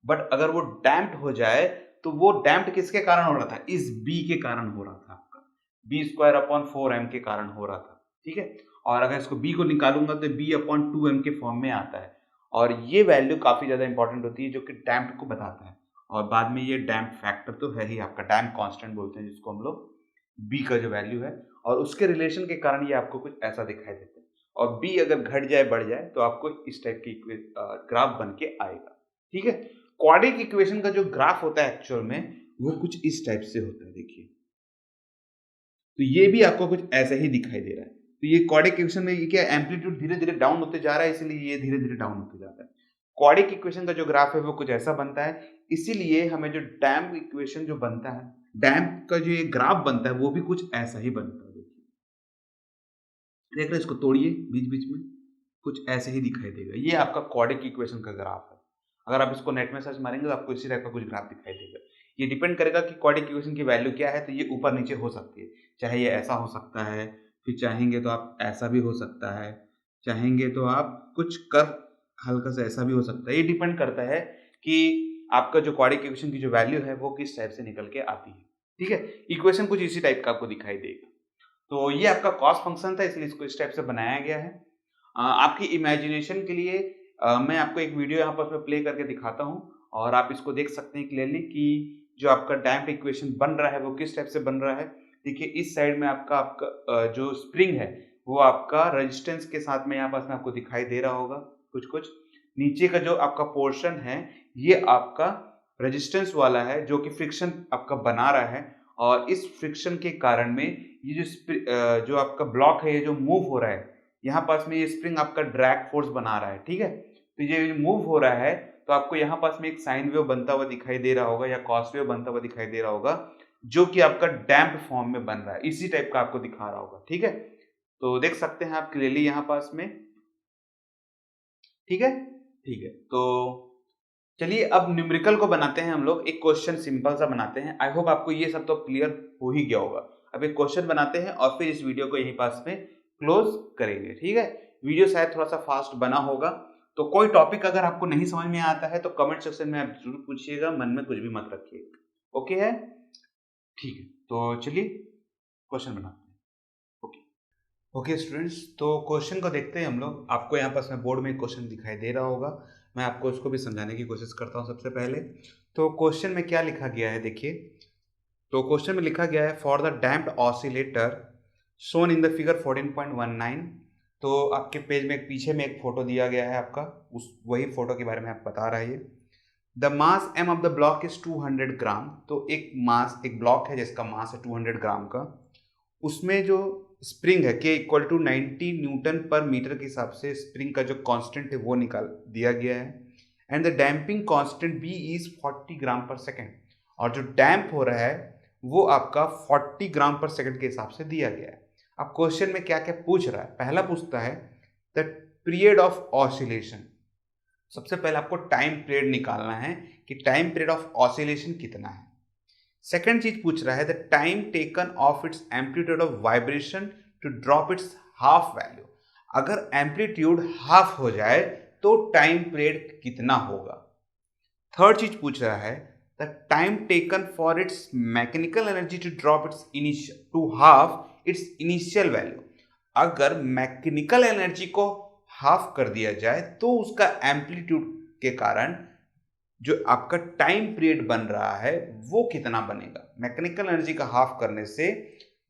बट अगर वो डैम्प्ड हो जाए तो वो डैम्प्ड किसके कारण हो रहा था? इस b के कारण हो रहा था आपका, b²/4m के कारण हो रहा था। ठीक है, और अगर इसको b को निकालूंगा तो b/2m के फॉर्म में आता है। और ये वैल्यू काफी ज्यादा इंपॉर्टेंट होती है, जो कि डैम्प्ड को बताता है। और बाद में ये डैम्प फैक्टर तो है ही आपका, डैम्प कांस्टेंट बोलते हैं जिसको हम लोग, b का जो वैल्यू है, और उसके रिलेशन के कारण ये आपको कुछ ऐसा दिखाई देता है। और b अगर घट जाए, बढ़ जाए, तो आपको इस टाइप की ग्राफ बन के आएगा। ठीक है, क्वाड्रिक इक्वेशन का जो ग्राफ होता है एक्चुअल में वो कुछ इस टाइप से होता है, देखिए। तो ये भी आपको कुछ ऐसा ही दिखाई दे रहा है। तो ये क्वाड्रिक इक्वेशन में ये क्या, एम्पलीट्यूड धीरे धीरे डाउन होते जा रहा है, इसलिए ये धीरे धीरे डाउन होते जाता है। क्वाड्रिक इक्वेशन का जो ग्राफ है वो कुछ ऐसा बनता है, इसीलिए हमें जो डैम्प इक्वेशन जो बनता है, डैम्प का जो ये ग्राफ बनता है वो भी कुछ ऐसा ही बनता है। देखिए, देख रहे हैं, इसको तोड़िए बीच बीच में, कुछ ऐसे ही दिखाई देगा। ये आपका क्वाड्रिक इक्वेशन का ग्राफ है। अगर आप इसको नेट में सर्च मारेंगे तो आपको इसी टाइप का कुछ ग्राफ दिखाई देगा। ये डिपेंड करेगा कि क्वाड्रिक इक्वेशन की वैल्यू क्या है, तो ये ऊपर नीचे हो सकती है। चाहे ये ऐसा हो सकता है, फिर चाहेंगे तो आप ऐसा भी हो सकता है, चाहेंगे तो आप कुछ कर हल्का सा ऐसा भी हो सकता है। ये डिपेंड करता है कि आपका जो क्वाड्रिक इक्वेशन की जो वैल्यू है वो किस टाइप से निकल के आती है। ठीक है, इक्वेशन कुछ इसी टाइप का आपको दिखाई देगा। तो ये आपका कॉस फंक्शन था, इसलिए इसको इस टाइप से बनाया गया है। आपकी इमेजिनेशन के लिए मैं आपको एक वीडियो यहाँ पर प्ले करके दिखाता हूँ, और आप इसको देख सकते हैं क्लियरली कि जो आपका डैम्प इक्वेशन बन रहा है वो किस टाइप से बन रहा है। देखिए, इस साइड में आपका जो स्प्रिंग है वो आपका रेजिस्टेंस के साथ में यहाँ पास में आपको दिखाई दे रहा होगा कुछ कुछ। नीचे का जो आपका पोर्शन है ये आपका रेजिस्टेंस वाला है, जो कि फ्रिक्शन आपका बना रहा है। और इस फ्रिक्शन के कारण में ये जो आपका ब्लॉक है, ये जो मूव हो रहा है, यहाँ पास में ये स्प्रिंग आपका ड्रैग फोर्स बना रहा है। ठीक है, तो ये मूव हो रहा है तो आपको यहाँ पास में एक साइन वेव बनता हुआ दिखाई दे रहा होगा, या कॉस वेव बनता हुआ दिखाई दे रहा होगा, जो कि आपका डैम्प फॉर्म में बन रहा है, इसी टाइप का आपको दिखा रहा होगा। ठीक है, तो देख सकते हैं आप क्लियरली यहाँ पास में। ठीक है, ठीक है, तो चलिए अब न्यूमेरिकल को बनाते हैं हम लोग। एक क्वेश्चन सिंपल सा बनाते हैं। आई होप आपको ये सब तो क्लियर हो ही गया होगा। अब एक क्वेश्चन बनाते हैं और फिर इस वीडियो को यहीं पास में क्लोज करेंगे। ठीक है, वीडियो शायद थोड़ा सा फास्ट बना होगा, तो कोई टॉपिक अगर आपको नहीं समझ में आता है तो कमेंट सेक्शन में आप जरूर पूछिएगा, मन में कुछ भी मत रखिएगा। ओके है, ठीक है, तो चलिए क्वेश्चन बनाते हैं। ओके ओके स्टूडेंट्स, तो क्वेश्चन को देखते हैं हम लोग। आपको यहाँ पास में बोर्ड में क्वेश्चन दिखाई दे रहा होगा, मैं आपको उसको भी समझाने की कोशिश करता हूँ। सबसे पहले तो क्वेश्चन में क्या लिखा गया है देखिए। तो क्वेश्चन में लिखा गया है for the damped oscillator shown in the figure 14.19। तो आपके पेज में पीछे में एक फोटो दिया गया है आपका, उस वही फोटो के बारे में आप बता रहा है ये। The mass M of the block is 200 gram. तो एक ब्लॉक है जिसका मास है 200 ग्राम का, उसमें जो स्प्रिंग है के इक्वल टू 90 न्यूटन पर मीटर के हिसाब से स्प्रिंग का जो कांस्टेंट है वो निकाल दिया गया है। And the damping constant B is 40 gram per second, और जो डैम्प हो रहा है वो आपका 40 ग्राम पर सेकेंड के हिसाब से दिया गया है। अब क्वेश्चन में क्या क्या पूछ रहा है, पहला पूछता है द पीरियड ऑफ ऑसिलेशन। सबसे पहले आपको टाइम पीरियड निकालना है कि टाइम पीरियड ऑफ ऑसिलेशन कितना है। सेकेंड चीज पूछ रहा है the time taken of its amplitude of vibration to drop its half value. अगर एम्पलीट्यूड हाफ हो जाए तो टाइम पीरियड कितना होगा। थर्ड चीज पूछ रहा है the time taken for its mechanical energy to drop its initial to half its initial value. अगर मैकेनिकल एनर्जी को हाफ कर दिया जाए तो उसका एम्पलीट्यूड के कारण जो आपका टाइम पीरियड बन रहा है वो कितना बनेगा। मैकेनिकल एनर्जी का हाफ करने से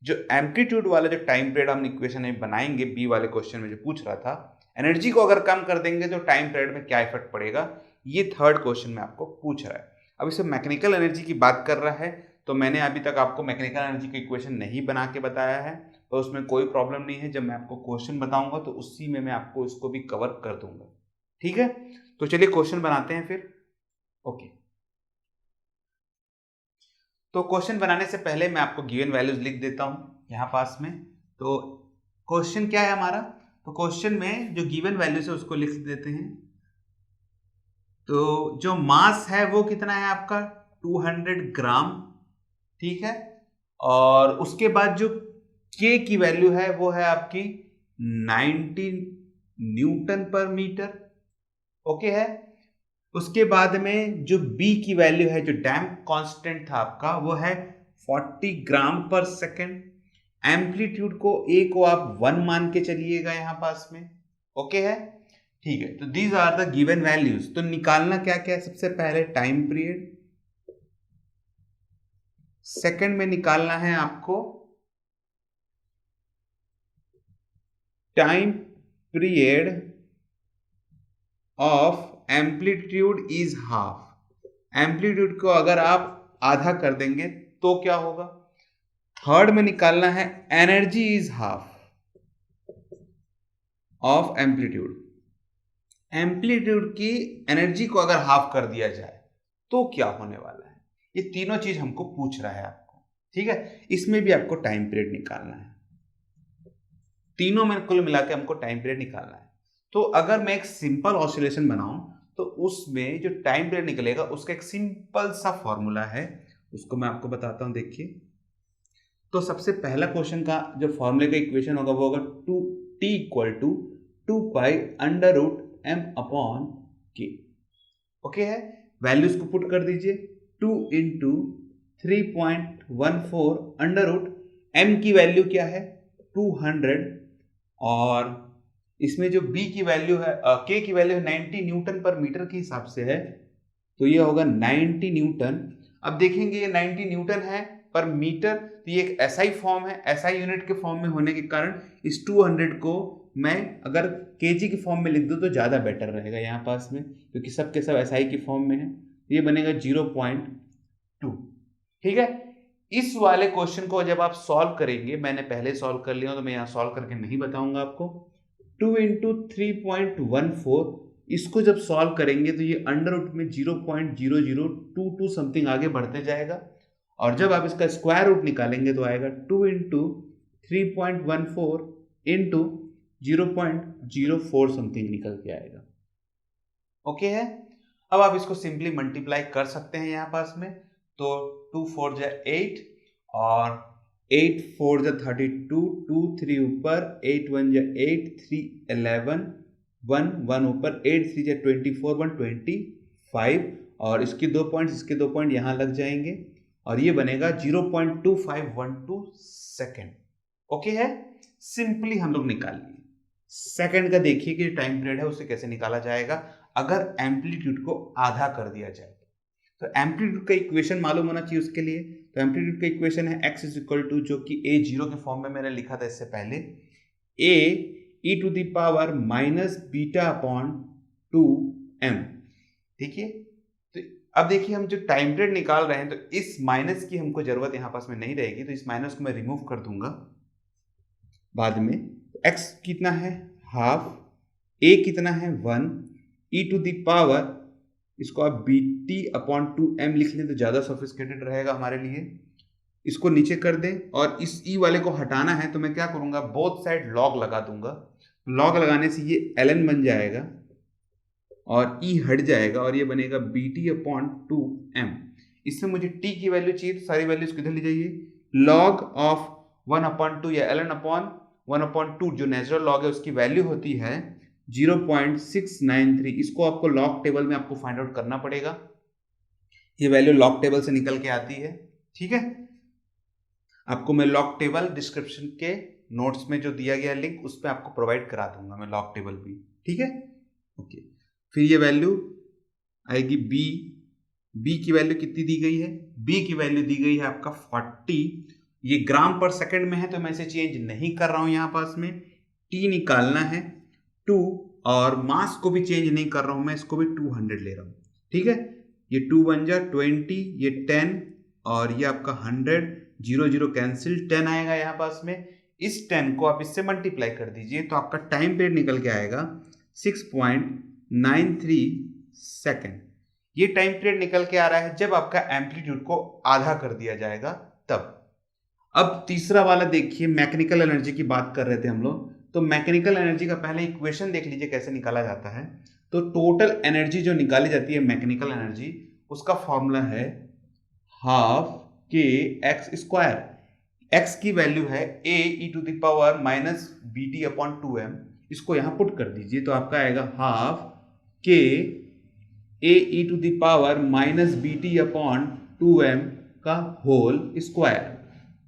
जो एम्पलीट्यूड वाला जो टाइम पीरियड हम इक्वेशन में बनाएंगे बी वाले क्वेश्चन में जो पूछ रहा था, एनर्जी को अगर कम कर देंगे तो टाइम पीरियड में क्या इफेक्ट पड़ेगा, ये थर्ड क्वेश्चन में आपको पूछ रहा है। अब इसे मैकेनिकल एनर्जी की बात कर रहा है तो मैंने अभी तक आपको मैकेनिकल एनर्जी का इक्वेशन नहीं बना के बताया है, तो उसमें कोई प्रॉब्लम नहीं है। जब मैं आपको क्वेश्चन बताऊंगा तो उसी में मैं आपको इसको भी कवर कर दूंगा, ठीक है। तो चलिए क्वेश्चन बनाते हैं फिर। ओके, तो क्वेश्चन बनाने से पहले मैं आपको गिवन वैल्यूज लिख देता हूं यहां पास में। तो क्वेश्चन क्या है हमारा, तो क्वेश्चन में जो गिवन वैल्यूज है उसको लिख देते हैं। तो जो मास है वो कितना है आपका 200 ग्राम, ठीक है। और उसके बाद जो के की वैल्यू है वो है आपकी 90 न्यूटन पर मीटर, ओके है। उसके बाद में जो बी की वैल्यू है, जो डैम्प कांस्टेंट था आपका, वो है 40 ग्राम पर सेकेंड। एम्पलीट्यूड को ए को आप 1 मान के चलिएगा यहां पास में, ओके है, ठीक है। तो these are the given values. तो निकालना क्या क्या है, सबसे पहले टाइम पीरियड, सेकंड में निकालना है आपको time period of amplitude is half. Amplitude को अगर आप आधा कर देंगे तो क्या होगा। थर्ड में निकालना है energy is half of amplitude. Amplitude की एनर्जी को अगर हाफ कर दिया जाए तो क्या होने वाला है। ये तीनों चीज हमको पूछ रहा है आपको, ठीक है। इसमें भी आपको टाइम पीरियड निकालना है, तीनों में कुल मिला के हमको टाइम पीरियड निकालना है। तो अगर मैं एक सिंपल ऑसिलेशन बनाऊं तो उसमें जो टाइम पीरियड निकलेगा उसका एक सिंपल सा फॉर्मूला है, उसको मैं आपको बताता हूं, देखिए। तो सबसे पहला क्वेश्चन का जो फॉर्मूले का इक्वेशन होगा वो होगा 2t equal to 2 pi under root M upon K, okay है। वैल्यूज को पुट कर दीजिए, 2 इंटू 3.14 अंडर रूट एम की वैल्यू क्या है 200, और इसमें जो b की वैल्यू है k की वैल्यू है 90 न्यूटन पर मीटर के हिसाब से है, तो ये होगा 90 न्यूटन। अब देखेंगे ये 90 न्यूटन है पर मीटर, तो ये एक एसआई फॉर्म है, एसआई यूनिट के फॉर्म में होने के कारण इस 200 को मैं अगर केजी की फॉर्म में लिख दूं तो ज़्यादा बेटर रहेगा यहाँ पास में, क्योंकि सब के सब एसआई की फॉर्म में है। ये बनेगा 0.2, ठीक है। इस वाले क्वेश्चन को जब आप सॉल्व करेंगे, मैंने पहले सॉल्व कर लिया तो मैं यहाँ सॉल्व करके नहीं बताऊंगा आपको। 2 इंटू 3.14, इसको जब सॉल्व करेंगे तो ये अंडर रूट में 0.0022 समथिंग आगे बढ़ते जाएगा, और जब आप इसका स्क्वायर रूट निकालेंगे तो आएगा 2 इंटू 3.14 इंटू 0.04 समथिंग निकल के आएगा, ओके है। अब आप इसको सिंपली मल्टीप्लाई कर सकते हैं यहाँ पास में, तो 2 4 जा 8 और 8 4 जा 32, 2 3 ऊपर, 8 1 जा 8, 3 11, 1 1 ऊपर, 8 3 जा 24, 1 25, और इसके 2 पॉइंट्स इसके 2 पॉइंट यहाँ लग जाएंगे, और ये बनेगा 0.2512 सेकेंड, ओके है। सिंपली हम लोग निकाल लिए। सेकेंड का देखिए कि टाइम पीरियड है उसे कैसे निकाला जाएगा अगर एम्पलीट्यूड को आधा कर दिया जाए। तो एम्पलीट्यूड का इक्वेशन मालूम होना चाहिए उसके लिए, तो एम्पलीट्यूड का इक्वेशन है x इज इक्वल टू, जो कि a जीरो के फॉर्म में मैंने लिखा था इससे पहले, a e to the power minus beta upon 2m। ठीक है, तो अब देखिए हम जो टाइम पीरियड निकाल रहे हैं, तो इस माइनस की हमको जरूरत यहाँ पास में नहीं रहेगी, तो इस माइनस को मैं रिमूव कर दूंगा बाद में। तो x कितना है हाफ, a कितना है 1, e टू द पावर, इसको आप बी टी अपॉन 2m लिख लें तो ज़्यादा सोफिस्टिकेटेड रहेगा हमारे लिए। इसको नीचे कर दें और इस e वाले को हटाना है, तो मैं क्या करूँगा, बोथ साइड लॉग लगा दूंगा। लॉग लगाने से ये ln बन जाएगा और e हट जाएगा और ये बनेगा बी टी अपॉन 2m। इसमें मुझे t की वैल्यू चाहिए, तो सारी वैल्यूज किधर ले जाइए, लॉग ऑफ 1/2 या ln अपॉन 1/2 जो नेचुरल लॉग है उसकी वैल्यू होती है 0.693। इसको आपको लॉग टेबल में आपको फाइंड आउट करना पड़ेगा, ये वैल्यू लॉग टेबल से निकल के आती है। ठीक है, आपको मैं लॉग टेबल डिस्क्रिप्शन के नोट्स में जो दिया गया लिंक उस पर आपको प्रोवाइड करा दूंगा मैं लॉग टेबल भी। ठीक है, ओके। फिर ये वैल्यू आएगी b की वैल्यू कितनी दी गई है, b की वैल्यू दी गई है आपका 40। ये ग्राम पर सेकंड में है तो मैं इसे चेंज नहीं कर रहा हूं, यहाँ पास में t निकालना है 2, और मास को भी चेंज नहीं कर रहा हूं मैं, इसको भी 200 ले रहा हूं। ठीक है, ये 2 बन जा 20, ये 10 और ये आपका 100, 0 0 कैंसिल, 10 आएगा यहाँ पास में। इस 10 को आप इससे मल्टीप्लाई कर दीजिए तो आपका टाइम पीरियड निकल के आएगा 6.93 सेकेंड। ये टाइम पीरियड निकल के आ रहा है जब आपका एम्पलीट्यूड को आधा कर दिया जाएगा तब। अब तीसरा वाला देखिए, मैकेनिकल एनर्जी की बात कर रहे थे हम लोग, तो मैकेनिकल एनर्जी का पहले इक्वेशन देख लीजिए कैसे निकाला जाता है। तो टोटल एनर्जी जो निकाली जाती है मैकेनिकल एनर्जी, उसका फॉर्मूला है half K X square. X की वैल्यू है a e to the power minus B T upon 2m, इसको यहां पुट कर दीजिए तो आपका आएगा half K a e to the power minus B T upon 2m का होल स्क्वायर।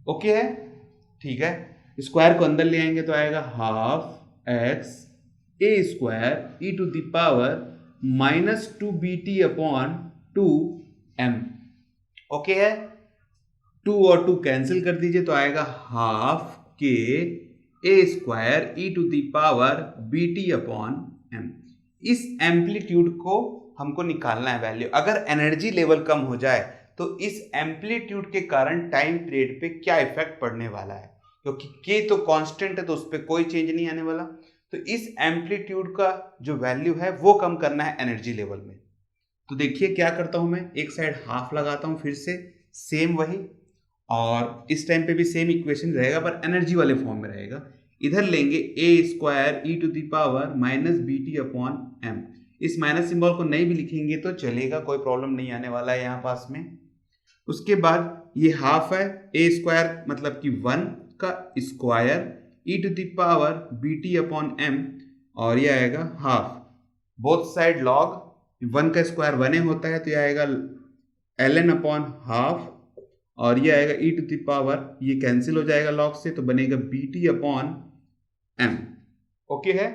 ओके है, ठीक है, स्क्वायर को अंदर ले आएंगे तो आएगा half X A square E to the power minus 2bt upon 2m। Okay है, 2 और 2 कैंसिल कर दीजिए तो आएगा half k A square E to the power bt upon m। इस एम्पलीट्यूड को हमको निकालना है वैल्यू। अगर एनर्जी लेवल कम हो जाए तो इस एम्पलीट्यूड के कारण टाइम पीरियड पे क्या इफेक्ट पड़ने वाला है, क्योंकि k तो कांस्टेंट है तो उस पर कोई चेंज नहीं आने वाला। तो इस एम्पलीट्यूड का जो वैल्यू है वो कम करना है एनर्जी लेवल में। तो देखिए क्या करता हूं मैं, एक साइड हाफ लगाता हूं फिर से, सेम वही, और इस टाइम पे भी सेम इक्वेशन रहेगा पर एनर्जी वाले फॉर्म में रहेगा। इधर लेंगे a square E to the power minus B T upon M. इस माइनस सिंबल को नहीं भी लिखेंगे तो चलेगा, कोई प्रॉब्लम नहीं आने वाला है यहाँ पास में। उसके बाद ये हाफ है, a स्क्वायर मतलब कि 1 का square E to the power B T upon M, और ये आएगा हाफ, बोथ साइड लॉग, 1 का स्क्वायर 1 होता है तो ये आएगा ln अपॉन हाफ, और ये आएगा ई टू द पावर, ये कैंसिल हो जाएगा लॉग से तो बनेगा B T upon M. Okay है,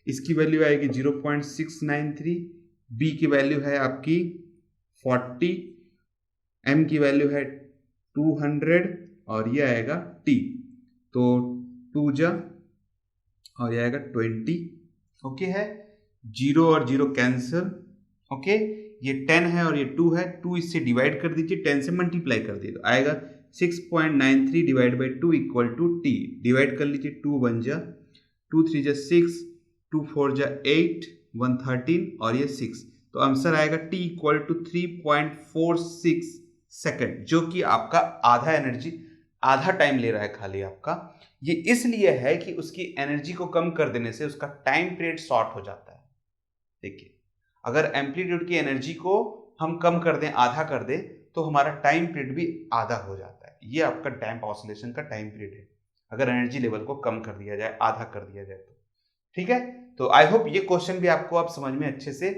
इसकी वैल्यू आएगी 0.693, बी की वैल्यू है आपकी 40, एम की वैल्यू है 200 और ये आएगा टी, तो 2 जा और ये आएगा 20। ओके है, 0 और 0 कैंसिल। ओके, ये 10 है और ये 2 है, 2 इससे डिवाइड कर दीजिए, 10 से मल्टीप्लाई कर दीजिए तो आएगा 6.93 divide by 2 equal to T. Divide कर लीजिए, 2 1 जा, 2 3 जा 6, 2 4 जा 8, 1 13 और ये 6, तो आंसर आएगा टी इक्वल टू 3.46 सेकेंड, जो कि आपका आधा एनर्जी, आधा टाइम ले रहा है खाली आपका। ये इसलिए है कि उसकी एनर्जी को कम कर देने से उसका टाइम पीरियड शॉर्ट हो जाता है। देखिए, अगर एम्पलीट्यूड की एनर्जी को हम कम कर दें, आधा कर दें, तो हमारा टाइम पीरियड भी आधा हो जाता है। ये आपका डैम्प ऑसिलेशन का टाइम पीरियड है, अगर एनर्जी लेवल को कम कर दिया जाए, आधा कर दिया जाए तो। ठीक है, तो आई होप ये क्वेश्चन भी आपको अब समझ में अच्छे से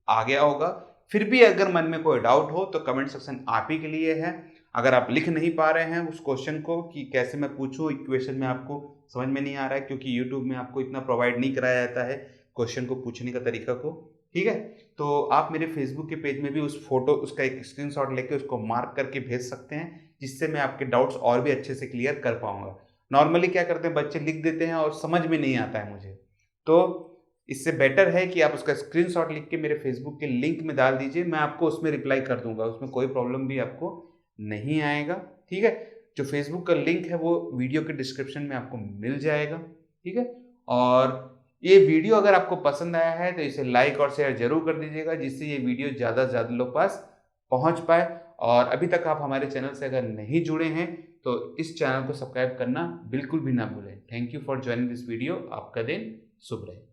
आ गया होगा। फिर भी अगर मन में कोई डाउट हो तो कमेंट सेक्शन आप ही के लिए है। अगर आप लिख नहीं पा रहे हैं उस क्वेश्चन को कि कैसे मैं पूछूं, इक्वेशन में आपको समझ में नहीं आ रहा है, क्योंकि यूट्यूब में आपको इतना प्रोवाइड नहीं कराया जाता है क्वेश्चन को पूछने का तरीका को। ठीक है, तो आप मेरे फेसबुक के पेज में भी उस फोटो, उसका एक स्क्रीनशॉट लेके उसको मार्क करके भेज सकते हैं, जिससे मैं आपके डाउट्स और भी अच्छे से क्लियर कर पाऊंगा। नॉर्मली क्या करते हैं, बच्चे लिख देते हैं और समझ में नहीं आता है मुझे, तो इससे बेटर है कि आप उसका स्क्रीनशॉट लिख के मेरे फेसबुक के लिंक में डाल दीजिए, मैं आपको उसमें रिप्लाई कर दूंगा, उसमें कोई प्रॉब्लम भी आपको नहीं आएगा। ठीक है, जो फेसबुक का लिंक है वो वीडियो के डिस्क्रिप्शन में आपको मिल जाएगा। ठीक है, और ये वीडियो अगर आपको पसंद आया है तो इसे लाइक और शेयर जरूर कर दीजिएगा, जिससे ये वीडियो ज़्यादा से ज़्यादा लोग पास पहुंच पाए। और अभी तक आप हमारे चैनल से अगर नहीं जुड़े हैं तो इस चैनल को सब्सक्राइब करना बिल्कुल भी ना भूलें। Thank you for joining this video. आपका दिन शुभ रहे।